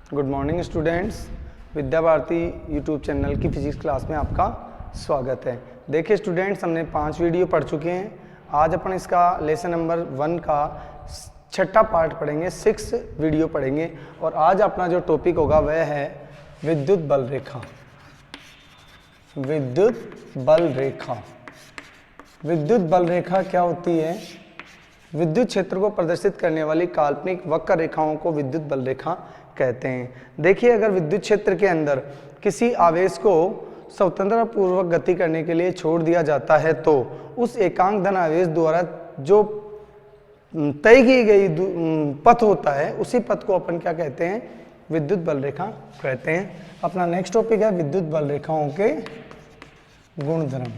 Good morning students. Vidya Bharati YouTube channel की physics class में आपका स्वागत है। देखिए स्टूडेंट्स, हमने 5 वीडियो पढ़ चुके हैं। आज अपन इसका लेसन नंबर 1 का छठा पार्ट पढ़ेंगे, 6 वीडियो पढ़ेंगे। और आज अपना जो टॉपिक होगा वह है विद्युत बल रेखा। विद्युत बल रेखा। विद्युत बल रेखा क्या होती है? विद्युत क्षेत्र को प्रदर्शित करने वाली काल्पनिक वक्र रेखाओं को विद्युत बल रेखा कहते हैं। देखिए, अगर विद्युत क्षेत्र के अंदर किसी आवेश को स्वतंत्रता पूर्वक गति करने के लिए छोड़ दिया जाता है तो उस एकांक धन आवेश द्वारा जो तय की गई पथ होता है उसी पथ को अपन क्या कहते हैं? विद्युत बल रेखा कहते हैं। अपना नेक्स्ट टॉपिक है विद्युत बल रेखाओं के गुणधर्म।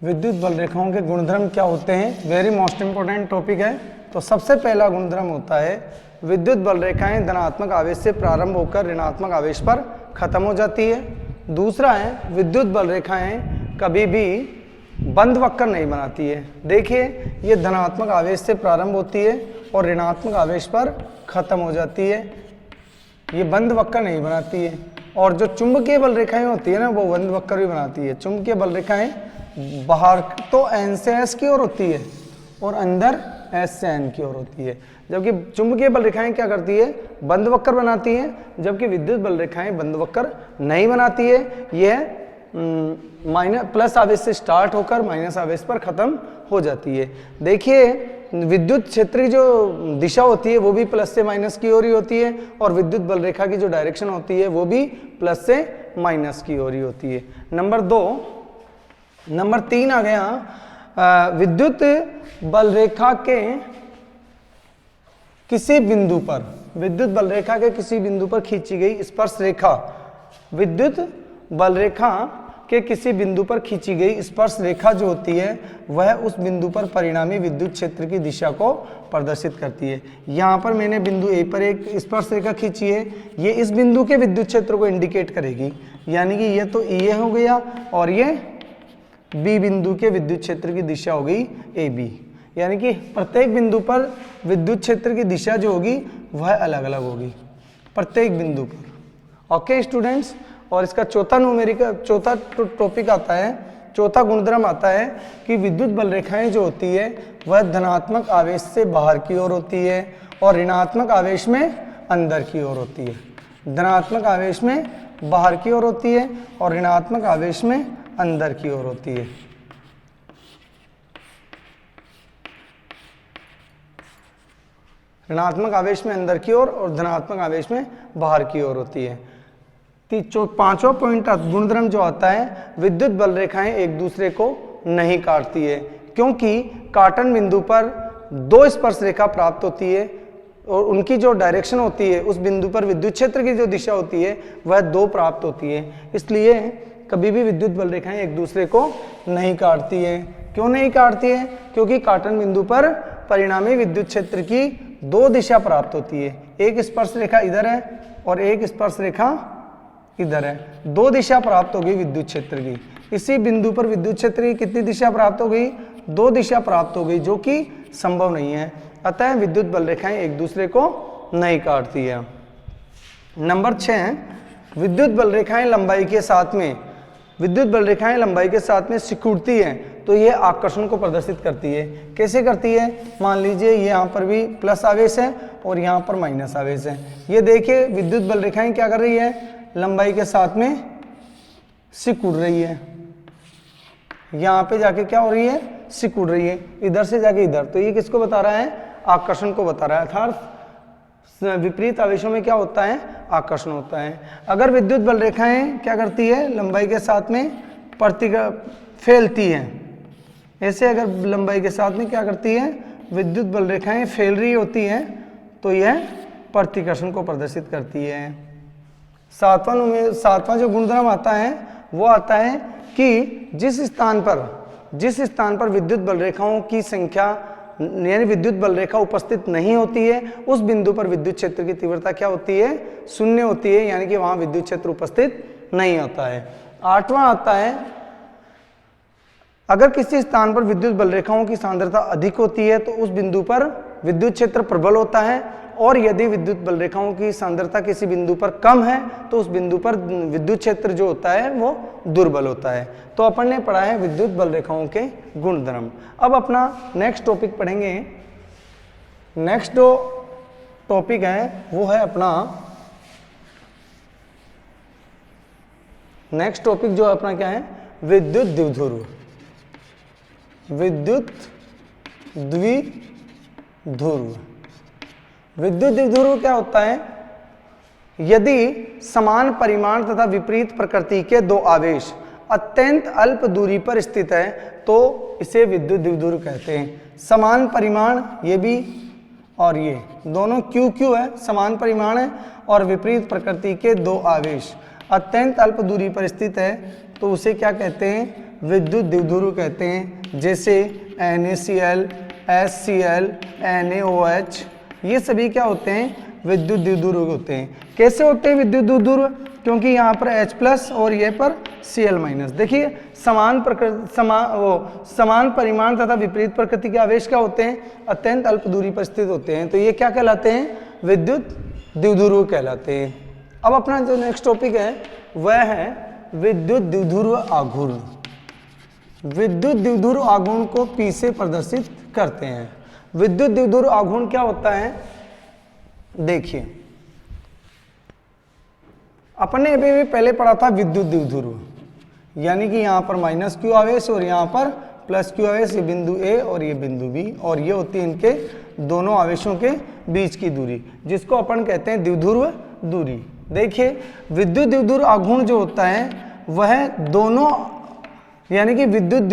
विद्युत बल रेखाओं के गुणधर्म क्या होते हैं? वेरी मोस्ट इंपोर्टेंट टॉपिक है। तो सबसे पहला गुणधर्म होता है विद्युत बल रेखाएं धनात्मक आवेश से प्रारंभ होकर ऋणात्मक आवेश पर खत्म हो जाती है। दूसरा है विद्युत बल रेखाएं कभी भी बंद वक्र नहीं बनाती है। देखिए, ये धनात्मक आवेश से प्रारंभ होती है और ऋणात्मक आवेश पर खत्म हो जाती है। ये बंद वक्र नहीं बनाती है। और जो चुंबकीय बल रेखाएं होती है ना, वो बंद वक्र भी बनाती है। चुंबकीय बल रेखाएं बाहर तो एन से एस की ओर होती है और अंदर एस से एन की ओर होती है। जबकि चुंबकीय बल रेखाएं क्या करती है? बंद वक्र बनाती है, जबकि विद्युत बल रेखाएं बंद वक्र नहीं बनाती है। यह प्लस आवेश से स्टार्ट होकर माइनस आवेश पर खत्म हो जाती है। देखिए, विद्युत क्षेत्र की जो दिशा होती है वो भी प्लस से माइनस की ओर ही होती है और विद्युत बल रेखा की जो डायरेक्शन होती है वो भी प्लस से माइनस की ओर ही होती है। नंबर 3 आ गया विद्युत बल रेखा के किसी बिंदु पर, विद्युत बल रेखा के किसी बिंदु पर खींची गई स्पर्श रेखा। विद्युत बल रेखा के किसी बिंदु पर खींची गई स्पर्श रेखा जो होती है वह उस बिंदु पर परिणामी विद्युत क्षेत्र की दिशा को प्रदर्शित करती है। यहाँ पर मैंने बिंदु ए पर एक स्पर्श रेखा खींची है, ये इस बिंदु के विद्युत क्षेत्र को इंडिकेट करेगी। यानी कि ये तो ए हो गया और ये बी बिंदु के विद्युत क्षेत्र की दिशा हो गई ए बी। यानी कि प्रत्येक बिंदु पर विद्युत क्षेत्र की दिशा जो होगी वह अलग अलग होगी प्रत्येक बिंदु पर। ओके स्टूडेंट्स, और इसका चौथा टॉपिक आता है, चौथा गुणधर्म आता है कि विद्युत बल रेखाएं जो होती है वह धनात्मक आवेश से बाहर की ओर होती है और ऋणात्मक आवेश में अंदर की ओर होती है। धनात्मक आवेश में बाहर की ओर होती है और ऋणात्मक आवेश में अंदर की ओर होती है। ऋणात्मक आवेश में अंदर की ओर और धनात्मक आवेश में बाहर की ओर होती है। पांचवा पॉइंट गुणधर्म जो आता है, विद्युत बल रेखाएं एक दूसरे को नहीं काटती है, क्योंकि काटन बिंदु पर 2 स्पर्श रेखा प्राप्त होती है और उनकी जो डायरेक्शन होती है उस बिंदु पर विद्युत क्षेत्र की जो दिशा होती है वह 2 प्राप्त होती है। इसलिए कभी भी विद्युत बल रेखाएं एक दूसरे को नहीं काटती है। क्यों नहीं काटती है? क्योंकि काटन बिंदु पर परिणामी विद्युत क्षेत्र की 2 दिशा प्राप्त होती है। एक स्पर्श रेखा इधर है और एक स्पर्श रेखा इधर है। 2 दिशा प्राप्त हो गई विद्युत क्षेत्र की। इसी बिंदु पर विद्युत क्षेत्र की कितनी दिशा प्राप्त हो गई? 2 दिशा प्राप्त हो गई, जो कि संभव नहीं है। अतः विद्युत बल रेखाएं एक दूसरे को नहीं काटती है। नंबर 6, विद्युत बल रेखाएं लंबाई के साथ में सिकुड़ती हैं तो ये आकर्षण को प्रदर्शित करती है। कैसे करती है? मान लीजिए यहाँ पर भी प्लस आवेश है और यहाँ पर माइनस आवेश है। ये देखिए, विद्युत बल रेखाएं क्या कर रही है? लंबाई के साथ में सिकुड़ रही है। यहाँ पे जाके क्या हो रही है? सिकुड़ रही है, इधर से जाके इधर। तो ये किसको बता रहा है? आकर्षण को बता रहा है। अर्थात विपरीत आवेशों में क्या होता है? आकर्षण होता है। अगर विद्युत बल रेखाएं क्या करती है? लंबाई के साथ में फैलती हैं। ऐसे अगर लंबाई के साथ में क्या करती है? विद्युत बल रेखाएं फैल रही होती हैं तो यह प्रतिकर्षण को प्रदर्शित करती है। सातवां जो गुणधर्म आता है वो आता है कि जिस स्थान पर विद्युत बल रेखाओं की संख्या यानी विद्युत बल रेखा उपस्थित नहीं होती है उस बिंदु पर विद्युत क्षेत्र की तीव्रता क्या होती है? 0 होती है। यानी कि वहां विद्युत क्षेत्र उपस्थित नहीं होता है। 8वां आता है, अगर किसी स्थान पर विद्युत बल रेखाओं की सांद्रता अधिक होती है तो उस बिंदु पर विद्युत क्षेत्र प्रबल होता है, और यदि विद्युत बल रेखाओं की सांद्रता किसी बिंदु पर कम है तो उस बिंदु पर विद्युत क्षेत्र जो होता है वो दुर्बल होता है। तो अपन ने पढ़ा है विद्युत बल रेखाओं के गुणधर्म। अब अपना नेक्स्ट टॉपिक पढ़ेंगे। नेक्स्ट जो टॉपिक है वो है अपना, नेक्स्ट टॉपिक जो अपना क्या है, विद्युत द्विध्रुव। विद्युत द्विध्रुव, विद्युत द्विध्रुव क्या होता है? यदि समान परिमाण तथा विपरीत प्रकृति के दो आवेश अत्यंत अल्प दूरी पर स्थित है तो इसे विद्युत द्विध्रुव कहते हैं। समान परिमाण, ये भी और ये दोनों क्यू क्यू है, समान परिमाण है, और विपरीत प्रकृति के दो आवेश अत्यंत अल्प दूरी पर स्थित है तो उसे क्या कहते हैं? विद्युत द्विध्रुव कहते हैं। जैसे NaCl, HCl, NaOH, ये सभी क्या होते हैं? विद्युत द्विध्रुव होते हैं। कैसे होते हैं विद्युत द्विध्रुव? क्योंकि यहाँ पर H+ और ये पर Cl-। देखिए समान परिमाण तथा विपरीत प्रकृति के आवेश क्या होते हैं? अत्यंत अल्प दूरी पर स्थित होते हैं, तो ये क्या कहलाते हैं? विद्युत द्विध्रुव कहलाते हैं। अब अपना जो नेक्स्ट टॉपिक है वह है विद्युत द्विध्रुव आघूर्ण। विद्युत द्विध्रुव आघूर्ण को P से प्रदर्शित करते हैं। विद्युत द्विध्रुव आघूर्ण क्या होता है? देखिए अपन ने अभी भी पहले पढ़ा था विद्युत द्विध्रुव, यानी कि यहाँ पर -q आवेश और यहाँ पर +q आवेश, ये बिंदु A और ये बिंदु B, और ये होती है इनके दोनों आवेशों के बीच की दूरी, जिसको अपन कहते हैं द्विध्रुव दूरी। देखिए विद्युत द्विध्रुव आघूर्ण जो होता है वह दोनों, यानी कि विद्युत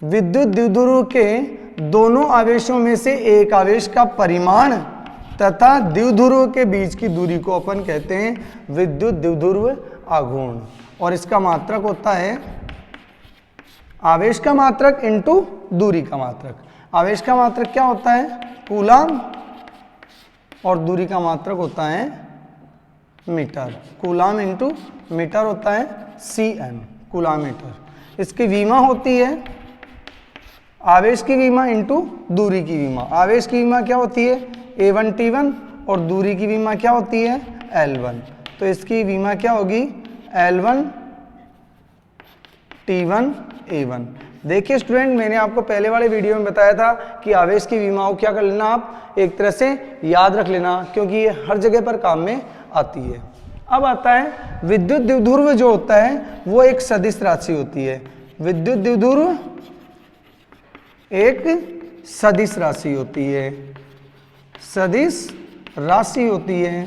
द्विध्रुव के दोनों आवेशों में से एक आवेश का परिमाण तथा द्विध्रुव के बीच की दूरी को अपन कहते हैं विद्युत द्विध्रुव आघूर्ण। और इसका मात्रक होता है आवेश का मात्रक इंटू दूरी का मात्रक। आवेश का मात्रक क्या होता है? कूलाम, और दूरी का मात्रक होता है मीटर। कूलाम इंटू मीटर होता है Cm, कूलामीटर। इसकी विमा होती है आवेश की विमा इंटू दूरी की विमा। आवेश की विमा क्या होती है? A1 T1, और दूरी की विमा क्या होती है? L1। तो इसकी विमा क्या होगी? L1 T1 A1। देखिए स्टूडेंट, मैंने आपको पहले वाले वीडियो में बताया था कि आवेश की विमाओं क्या कर लेना, आप एक तरह से याद रख लेना, क्योंकि ये हर जगह पर काम में आती है। अब आता है विद्युत द्विध्रुव जो होता है वो एक सदिश राशि होती है। विद्युत द्विध्रुव एक सदिश राशि होती है, सदिश राशि होती है।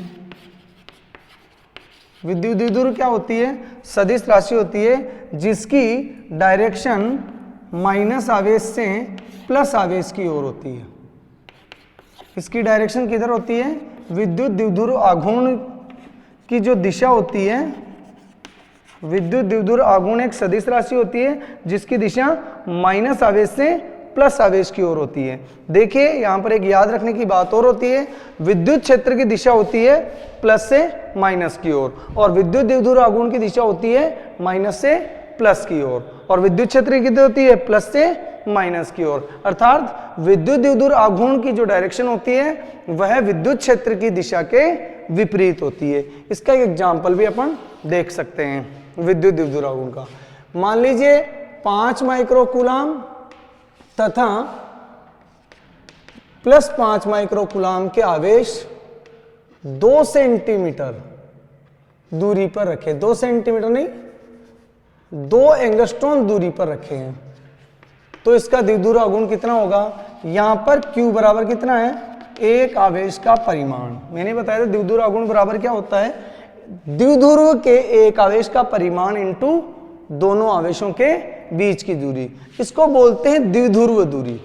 विद्युत द्विध्रुव क्या होती है? सदिश राशि होती है जिसकी डायरेक्शन माइनस आवेश से प्लस आवेश की ओर होती है। इसकी डायरेक्शन किधर होती है? विद्युत द्विध्रुव आघूर्ण की जो दिशा होती है, विद्युत द्विध्रुव आघूर्ण एक सदिश राशि होती है जिसकी दिशा माइनस आवेश से प्लस आवेश की ओर होती है। देखिए यहाँ पर एक याद रखने की बात और होती है, विद्युत क्षेत्र की दिशा होती है प्लस से माइनस की ओर, और विद्युत द्विध्रुव आघूर्ण की दिशा होती है माइनस से प्लस की ओर, और विद्युत क्षेत्र की कितनी होती है? प्लस से माइनस की ओर। अर्थात विद्युत द्विध्रुव आघूर्ण की जो डायरेक्शन होती है वह विद्युत क्षेत्र की दिशा के विपरीत होती है। इसका एक एग्जाम्पल भी अपन देख सकते हैं विद्युत द्विध्रुव आघूर्ण का। मान लीजिए 5 माइक्रोकूलाम तथा +5 माइक्रोकूलाम के आवेश 2 सेंटीमीटर दूरी पर रखे, 2 सेंटीमीटर नहीं 2 एंगस्ट्रॉन दूरी पर रखे हैं, तो इसका द्विध्रुव आघूर्ण कितना होगा? यहां पर Q बराबर कितना है? एक आवेश का परिमाण। मैंने बताया था द्विध्रुव आघूर्ण बराबर क्या होता है? द्विध्रुव के एक आवेश का परिमाण इंटू दोनों आवेशों के बीच की दूरी। इसको बोलते हैं द्विध्रुव दूरी,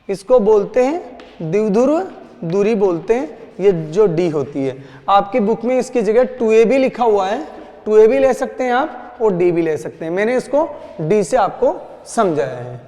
इसको बोलते हैं द्विध्रुव दूरी बोलते हैं। ये जो D होती है, आपकी बुक में इसकी जगह 2A भी लिखा हुआ है, 2A भी ले सकते हैं आप और D भी ले सकते हैं। मैंने इसको D से आपको समझाया है।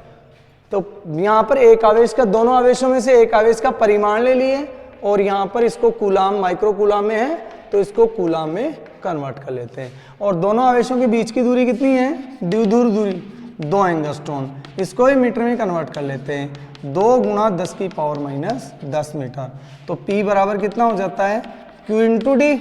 तो यहाँ पर एक आवेश का, दोनों आवेशों में से एक आवेश का परिमाण ले लिए, और यहाँ पर इसको कूलाम माइक्रो कूलाम में है तो इसको कूलाम में कन्वर्ट कर लेते हैं। और दोनों आवेशों के बीच की दूरी कितनी है? द्विध्रुव दूरी 2 एंगस्ट्रॉन। इसको ही मीटर में कन्वर्ट कर लेते हैं। 2 गुणा 10 की पावर माइनस 10 मीटर। तो P बराबर कितना हो जाता है, Q इंटू डी।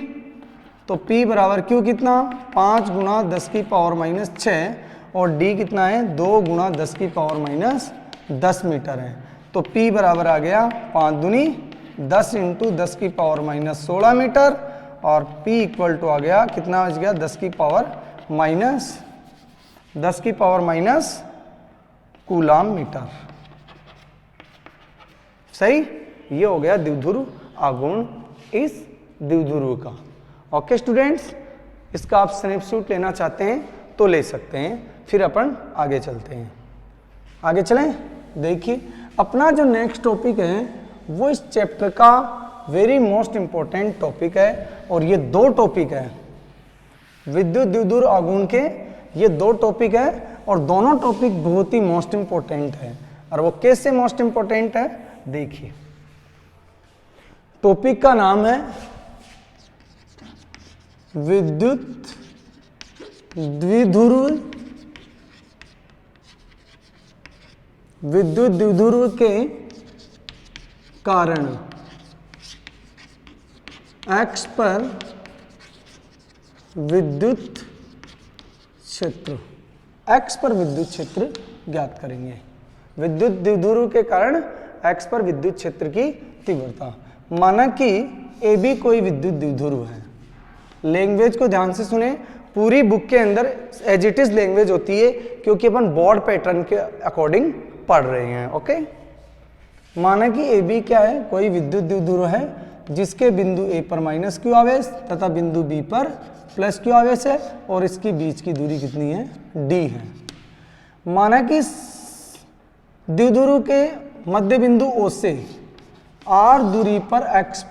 तो P बराबर Q कितना, 5 गुणा 10 की पावर माइनस 6 और D कितना है, 2 गुणा 10 की पावर माइनस 10 मीटर है। तो P बराबर आ गया 5 दूनी 10 इंटू 10 की पावर माइनस 16 मीटर और P इक्वल टू आ गया कितना बच गया, 10 की पावर माइनस कूलाम मीटर। सही, ये हो गया द्विध्रुव आघूर्ण इस द्विध्रुव का। ओके स्टूडेंट्स, इसका आप स्नैपशॉट लेना चाहते हैं तो ले सकते हैं, फिर अपन आगे चलते हैं। आगे चलें, देखिए अपना जो नेक्स्ट टॉपिक है वो इस चैप्टर का वेरी मोस्ट इंपॉर्टेंट टॉपिक है और ये 2 टॉपिक है विद्युत द्विध्रुव आघूर्ण के। ये 2 टॉपिक है और दोनों टॉपिक बहुत ही मोस्ट इंपॉर्टेंट है। और वो कैसे मोस्ट इंपॉर्टेंट है, देखिए टॉपिक का नाम है विद्युत द्विध्रुव के कारण x पर विद्युत क्षेत्र, x पर विद्युत क्षेत्र ज्ञात करेंगे। विद्युत द्विध्रुव के कारण x पर विद्युत क्षेत्र की तीव्रता। माना कि AB कोई विद्युत द्विध्रुव है। लैंग्वेज को ध्यान से सुने, पूरी बुक के अंदर एज इट इज लैंग्वेज होती है क्योंकि अपन बोर्ड पैटर्न के अकॉर्डिंग पढ़ रहे हैं। ओके, माना कि AB क्या है, कोई विद्युत द्विध्रुव है जिसके बिंदु A पर माइनस Q आवेश तथा बिंदु B पर प्लस Q आवेश है और इसकी बीच की दूरी कितनी है, D है। माना कि द्विध्रुव के मध्य बिंदु O से R दूरी पर x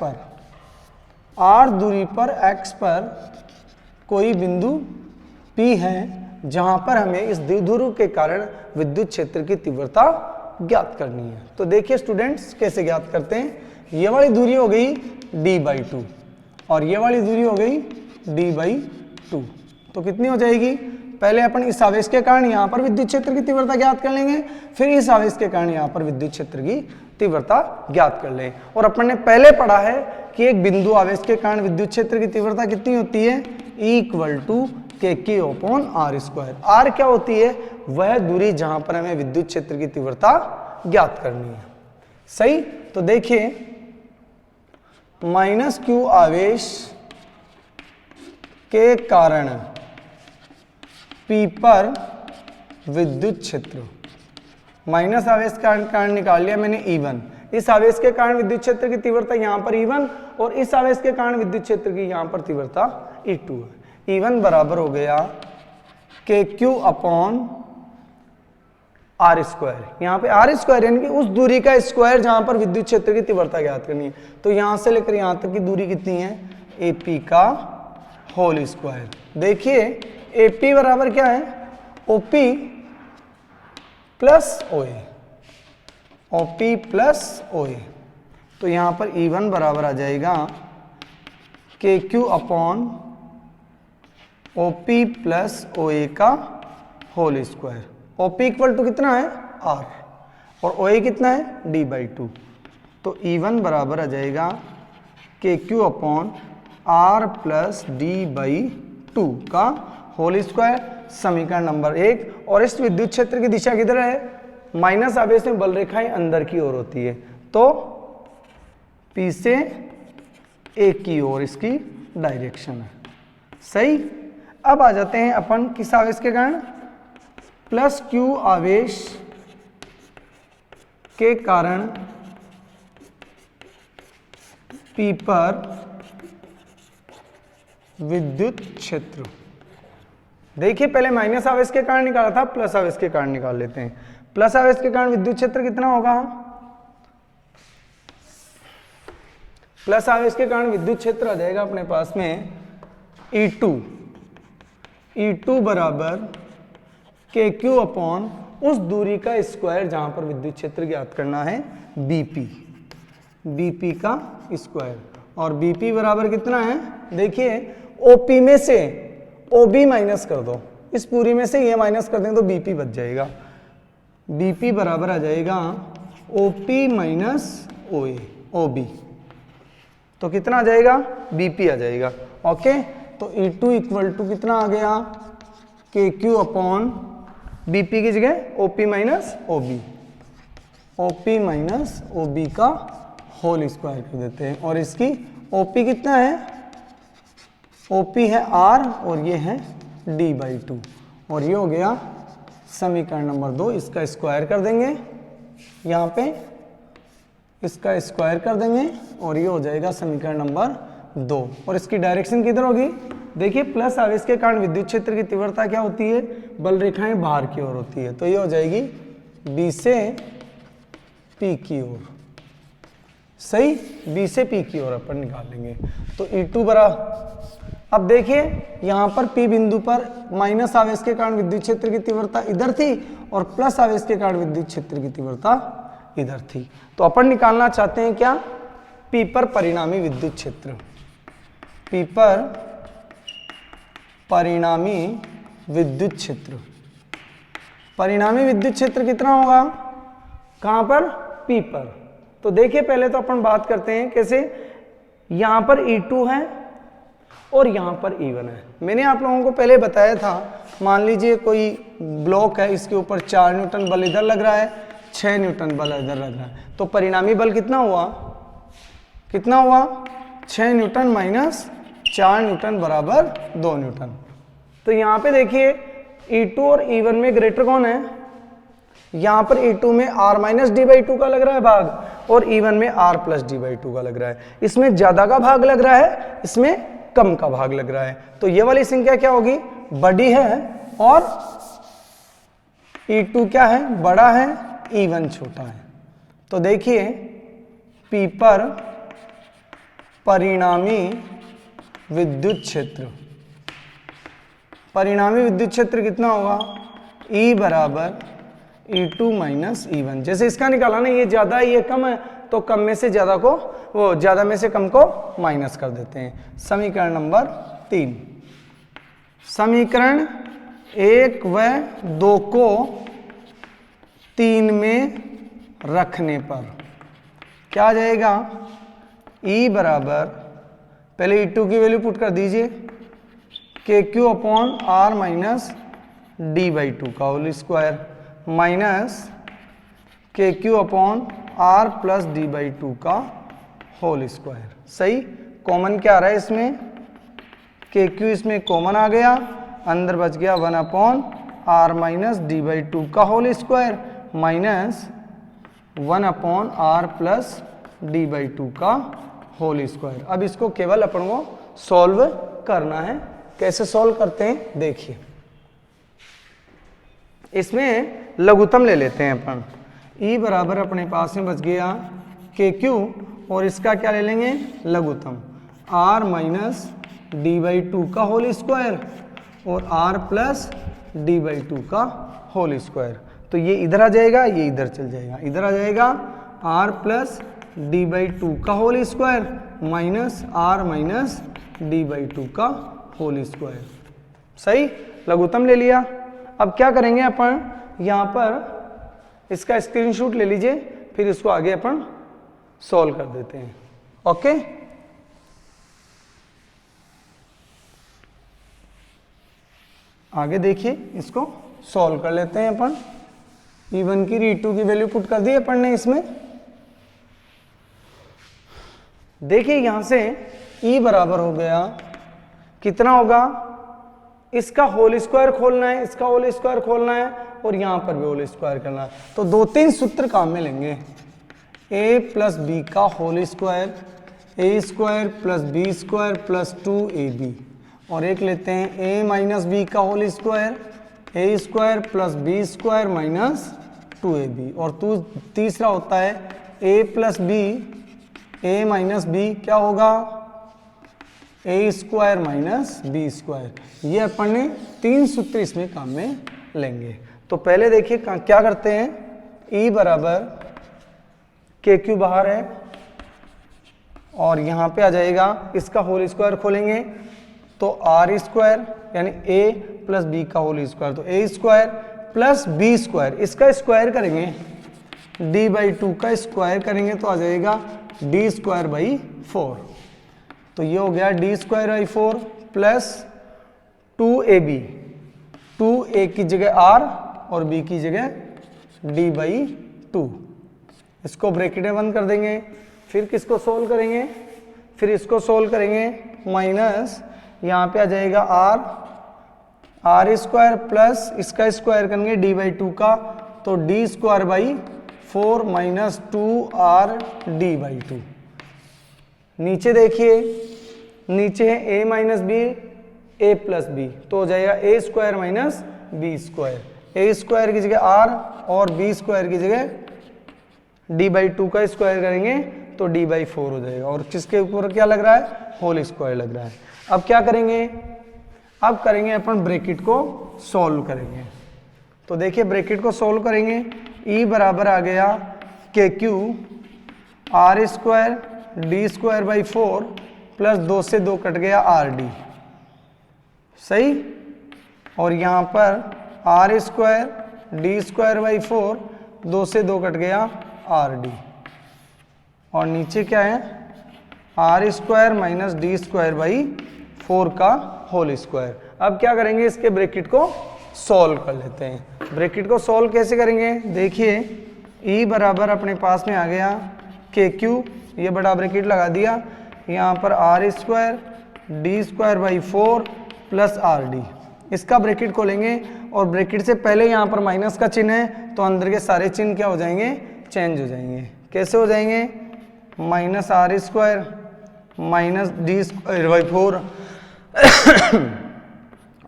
पर कोई बिंदु P है जहां पर हमें इस द्विध्रुव के कारण विद्युत क्षेत्र की तीव्रता ज्ञात करनी है। तो देखिए स्टूडेंट्स कैसे ज्ञात करते हैं। ये वाली दूरी हो गई d/2 और ये वाली दूरी हो गई d/2। तो कितनी हो जाएगी, पहले अपन इस आवेश के कारण यहाँ पर विद्युत क्षेत्र की तीव्रता ज्ञात कर लेंगे, फिर इस आवेश के कारण यहाँ पर विद्युत क्षेत्र की तीव्रता ज्ञात कर लें। और अपन ने पहले पढ़ा है कि एक बिंदु आवेश के कारण विद्युत क्षेत्र की तीव्रता कितनी होती है, E kq/r²। r क्या होती है, वह दूरी जहां पर हमें विद्युत क्षेत्र की तीव्रता ज्ञात करनी है। सही, तो देखिए -q आवेश के कारण P पर विद्युत क्षेत्र, माइनस आवेश के कारण निकाल लिया मैंने E1। इस आवेश के कारण विद्युत क्षेत्र की तीव्रता यहाँ पर E1 और इस आवेश के कारण विद्युत क्षेत्र की यहाँ पर तीव्रता E2 है। E1 बराबर हो गया kq/r²। यहाँ पे r² यानी कि उस दूरी का स्क्वायर जहां पर विद्युत क्षेत्र की तीव्रता ज्ञात करनी है। तो यहां से लेकर यहां तक की दूरी कितनी है, AP का होल स्क्वायर। देखिए AP बराबर क्या है, OP प्लस OA। तो यहां पर E1 बराबर आ जाएगा kq/OP प्लस OA का whole square. OP equal to कितना है, R और OA कितना है, d/2। तो E1 बराबर आ जाएगा kq/R प्लस d/2 का होल स्क्वायर, समीकरण नंबर 1। और इस विद्युत क्षेत्र की दिशा किधर है, माइनस आवेश में बल रेखाएं अंदर की ओर होती है, तो P से A की ओर इसकी डायरेक्शन है। सही, अब आ जाते हैं अपन किस आवेश के कारण, प्लस Q आवेश के कारण P पर विद्युत क्षेत्र। देखिए पहले माइनस आवेश के कारण निकाला था, प्लस आवेश के कारण निकाल लेते हैं। प्लस आवेश के कारण विद्युत क्षेत्र कितना होगा, प्लस आवेश के कारण विद्युत क्षेत्र आ जाएगा अपने पास में E2 बराबर kq अपॉन उस दूरी का स्क्वायर जहां पर विद्युत क्षेत्र ज्ञात करना है BP का स्क्वायर। और BP बराबर कितना है, देखिए OP में से OB माइनस कर दो, इस पूरी में से ये माइनस कर दें तो BP बच जाएगा। BP बराबर आ जाएगा OP माइनस OA OB। तो कितना आ जाएगा? BP आ जाएगा। ओके, तो E2 इक्वल टू कितना आ गया? KQ अपॉन BP की जगह OP minus OB, OP minus OB का होल स्क्वायर कर देते हैं। और इसकी OP कितना है? OP है R और ये है D/2, और ये हो गया समीकरण नंबर 2। इसका स्क्वायर कर देंगे यहाँ पे, इसका स्क्वायर कर देंगे और ये हो जाएगा समीकरण नंबर 2। और इसकी डायरेक्शन किधर होगी? देखिए, प्लस आवेश के कारण विद्युत क्षेत्र की तीव्रता क्या होती है? बल रेखाएं बाहर की ओर होती है, तो ये हो जाएगी B से P की ओर। सही, B से P की ओर अपन निकाल लेंगे। तो E2 बराबर, अब देखिए यहाँ पर P बिंदु पर माइनस आवेश के कारण विद्युत क्षेत्र की तीव्रता इधर थी और प्लस आवेश के कारण विद्युत क्षेत्र की तीव्रता इधर थी। तो अपन निकालना चाहते हैं क्या? P पर परिणामी विद्युत क्षेत्र। P पर परिणामी विद्युत क्षेत्र, परिणामी विद्युत क्षेत्र कितना होगा? कहां पर? P पर। तो देखिए, पहले तो अपन बात करते हैं कैसे। यहां पर E2 है और यहां पर E1 है। मैंने आप लोगों को पहले बताया था, मान लीजिए कोई ब्लॉक है, इसके ऊपर 4 न्यूटन बल इधर लग रहा है, 6 न्यूटन बल इधर लग रहा है, तो परिणामी बल कितना हुआ? कितना हुआ? 6 न्यूटन माइनस 4 न्यूटन बराबर 2 न्यूटन। तो यहाँ पे देखिए E2 और E1 में ग्रेटर कौन है? यहाँ पर E2 में R माइनस D/2 का लग रहा है भाग और E1 में R प्लस D/2 का लग रहा है। इसमें ज्यादा का भाग लग रहा है, इसमें कम का भाग लग रहा है। तो ये वाली संख्या क्या होगी? बड़ी है और E2 क्या है? बड़ा है, E1 छोटा है। तो देखिए, P पर परिणामी विद्युत क्षेत्र, परिणामी विद्युत क्षेत्र कितना होगा? E बराबर E2 माइनस E1। जैसे इसका निकाला ना, ये ज्यादा है ये कम है, तो कम में से ज्यादा को, वो ज्यादा में से कम को माइनस कर देते हैं। समीकरण नंबर 3, समीकरण 1 व 2 को 3 में रखने पर क्या आ जाएगा? E बराबर, पहले E2 की वैल्यू पुट कर दीजिए, KQ upon R minus D/2 का whole square minus KQ upon R plus D/2 का होल स्क्वायर। सही, कॉमन क्या आ रहा है इसमें? KQ इसमें कॉमन आ गया, अंदर बच गया 1 अपॉन R माइनस D/2 का whole square minus 1 upon R plus D/2 का होल स्क्वायर। अब इसको केवल अपन को सॉल्व करना है। कैसे सॉल्व करते हैं देखिए, इसमें लघुत्तम ले लेते हैं अपन। E बराबर अपने पास में बच गया KQ और इसका क्या ले लेंगे? लघुत्तम R माइनस D/2 का होल स्क्वायर और R प्लस D/2 का होल स्क्वायर। तो ये इधर आ जाएगा, ये इधर चल जाएगा, इधर आ जाएगा R प्लस D/2 का whole square minus R minus D/2 का होल स्क्वायर। सही, लघुत्तम ले लिया। अब क्या करेंगे अपन? यहाँ पर इसका स्क्रीनशॉट ले लीजिए, फिर इसको आगे अपन सॉल्व कर देते हैं। ओके, आगे देखिए, इसको सॉल्व कर लेते हैं अपन। E1 की E2 की वैल्यू पुट कर दी अपन ने इसमें। देखिए यहां से E बराबर हो गया, कितना होगा? इसका होल स्क्वायर खोलना है, इसका होल स्क्वायर खोलना है और यहां पर भी होल स्क्वायर करना है। तो 2-3 सूत्र काम में लेंगे। A प्लस बी का whole square, A square plus B square plus 2AB, और एक लेते हैं A माइनस बी का whole square, A square plus B square minus 2AB, और तीसरा होता है A plus B, A minus B क्या होगा? A square minus B square. ये अपन ने 3 सूत्र इसमें काम में लेंगे। तो पहले देखिए क्या करते हैं। E बराबर KQ बाहर है और यहाँ पे आ जाएगा, इसका होल स्क्वायर खोलेंगे तो R स्क्वायर यानी A प्लस बी का होल स्क्वायर, तो A square plus B square, इसका स्क्वायर करेंगे d/2 का स्क्वायर करेंगे तो आ जाएगा d स्क्वायर बाई 4। तो ये हो गया d square by 4 plus 2ab, 2a की जगह r और b की जगह d/2। इसको ब्रैकेट में बंद कर देंगे। फिर किसको सोल्व करेंगे, फिर इसको सोल्व करेंगे, माइनस यहाँ पे आ जाएगा r स्क्वायर प्लस इसका स्क्वायर करेंगे d/2 का, तो d square by 4 minus 2r d/2। नीचे देखिए, नीचे है a minus B, a plus B, तो हो जाएगा a square minus B square. a square की जगह r और b स्क्वायर की जगह d/2 का स्क्वायर करेंगे तो d/4 हो जाएगा। और किसके ऊपर क्या लग रहा है, होल स्क्वायर लग रहा है। अब क्या करेंगे, अब करेंगे अपन ब्रैकेट को सॉल्व करेंगे। तो देखिए ब्रैकेट को सॉल्व करेंगे, e बराबर आ गया KQ r square d square by 4 plus 2 से 2 कट गया rd, सही। और यहाँ पर r square d square by 4, 2 से 2 कट गया rd, और नीचे क्या है r square minus d square by 4 का होल स्क्वायर। अब क्या करेंगे, इसके ब्रैकेट को सॉल्व कर लेते हैं। ब्रैकेट को सॉल्व कैसे करेंगे, देखिए e बराबर अपने पास में आ गया KQ, ये बड़ा ब्रैकेट लगा दिया, यहाँ पर r square d square by 4 plus rd, इसका ब्रैकेट खोलेंगे। और ब्रैकेट से पहले यहाँ पर माइनस का चिन्ह है तो अंदर के सारे चिन्ह क्या हो जाएंगे, चेंज हो जाएंगे। कैसे हो जाएंगे, minus r square minus d square by 4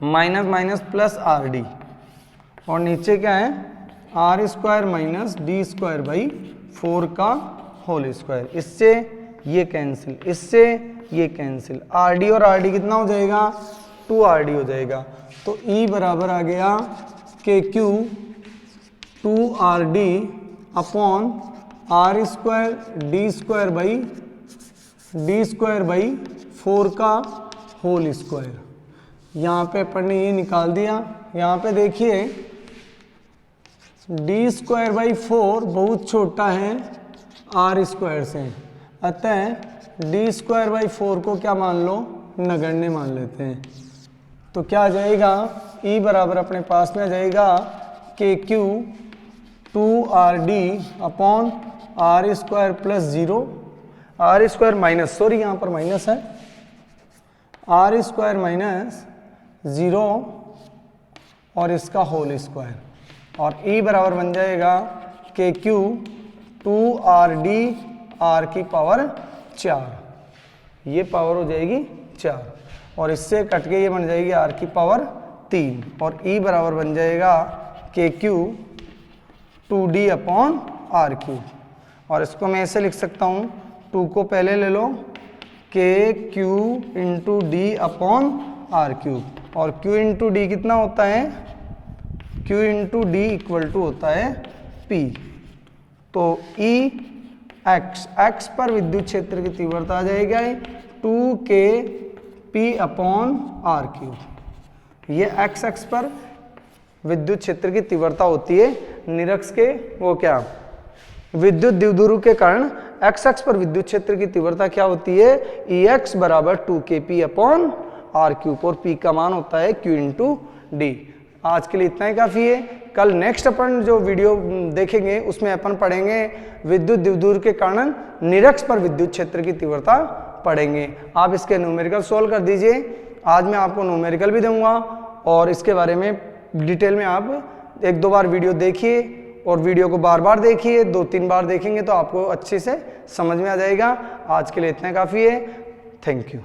minus minus plus rd, और नीचे क्या है r square minus d square by 4 का होल स्क्वायर। इससे ये कैंसिल, इससे ये कैंसिल, rd और rd कितना हो जाएगा, 2rd हो जाएगा। तो e बराबर आ गया KQ 2rd upon r square d square by 4 का होल स्क्वायर। यहाँ पे अपन ने ये निकाल दिया। यहाँ पे देखिए d स्क्वायर बाई 4 बहुत छोटा है r स्क्वायर से, अतः d स्क्वायर बाई 4 को क्या मान लो, नगण्य मान लेते हैं। तो क्या आ जाएगा, e बराबर अपने पास में आ जाएगा KQ 2rd upon r square plus 0, r square minus, sorry यहाँ पर माइनस है, r स्क्वायर माइनस 0 और इसका होल स्क्वायर, और e बराबर बन जाएगा KQ 2rd r की पावर 4, ये पावर हो जाएगी 4, और इससे कट के ये बन जाएगी r की पावर 3, और e बराबर बन जाएगा KQ 2d अपॉन r3। और इसको मैं ऐसे लिख सकता हूँ, 2 को पहले ले लो, KQ into d upon r3, और Q इंटू डी कितना होता है, Q into d equal to होता है P। तो E x पर विद्युत क्षेत्र की तीव्रता आ जाएगा 2kP अपॉन r3। ये x पर विद्युत क्षेत्र की तीव्रता होती है, निरक्ष के वो क्या विद्युत द्विध्रुव के कारण x पर विद्युत क्षेत्र की तीव्रता क्या होती है, Ex बराबर 2kP अपॉन r3, और P का मान होता है Q इंटू डी। आज के लिए इतना ही काफ़ी है। कल नेक्स्ट अपन जो वीडियो देखेंगे उसमें अपन पढ़ेंगे विद्युत द्विध्रुव के कारण निरक्ष पर विद्युत क्षेत्र की तीव्रता पढ़ेंगे। आप इसके न्यूमेरिकल सोल्व कर दीजिए। आज मैं आपको न्यूमेरिकल भी दूंगा और इसके बारे में डिटेल में आप 1-2 बार वीडियो देखिए, और वीडियो को बार बार देखिए, 2-3 बार देखेंगे तो आपको अच्छे से समझ में आ जाएगा। आज के लिए इतना काफ़ी है। Thank you.